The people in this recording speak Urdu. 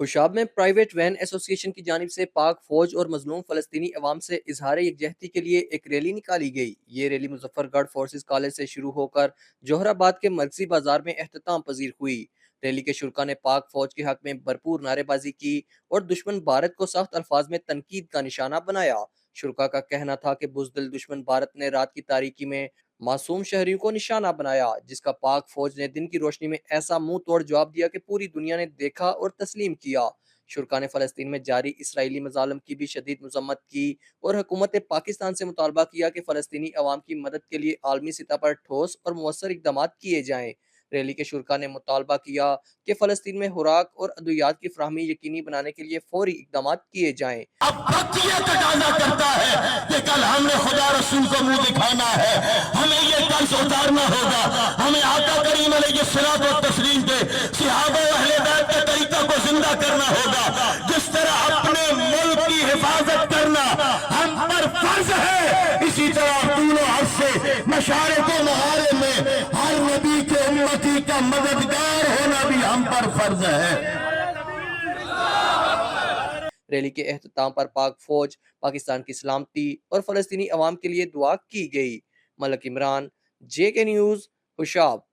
حشاب میں پرائیویٹ وین ایسوسی ایشن کی جانب سے پاک فوج اور مظلوم فلسطینی عوام سے اظہار یکجہتی کے لیے ایک ریلی نکالی گئی۔ یہ ریلی مظفر گڑھ فورسز کالج سے شروع ہو کر جوہر آباد کے مرکزی بازار میں اختتام پذیر ہوئی۔ ریلی کے شرکا نے پاک فوج کے حق میں بھرپور نعرے بازی کی اور دشمن بھارت کو سخت الفاظ میں تنقید کا نشانہ بنایا۔ شرکا کا کہنا تھا کہ بزدل دشمن بھارت نے رات کی تاریکی میں معصوم شہریوں کو نشانہ بنایا، جس کا پاک فوج نے دن کی روشنی میں ایسا منہ توڑ جواب دیا کہ پوری دنیا نے دیکھا اور تسلیم کیا۔ شرکا نے فلسطین میں جاری اسرائیلی مظالم کی بھی شدید مذمت کی اور حکومت پاکستان سے مطالبہ کیا کہ فلسطینی عوام کی مدد کے لیے عالمی سطح پر ٹھوس اور مؤثر اقدامات کیے جائیں۔ ریلی کے شرکا نے مطالبہ کیا کہ فلسطین میں خوراک اور ادویات کی فراہمی یقینی بنانے کے لیے فوری اقدامات کیے جائیں۔ اب وقت یہ تقاضا کرتا ہے کہ کل ہم نے خدا رسول کو منہ دکھانا ہے، ہمیں یہ قرض اتارنا ہوگا، ہمیں آقا کریم علیہ الصلوۃ والتسلیم کے صحابہ و اہل بیت کے طریقہ کو زندہ کرنا ہوگا۔ جس طرح اپنے ملک کی حفاظت کرنا ہم پر فرض ہے، اسی طرح طول و عرض سے مشارق و مغارب میں ہر نبی کے امتی کا مددگار ہونا بھی ہم پر فرض ہے۔ ریلی کے اختتام پر پاک فوج، پاکستان کی سلامتی اور فلسطینی عوام کے لیے دعا کی گئی۔ ملک عمران، JK نیوز، حشاب۔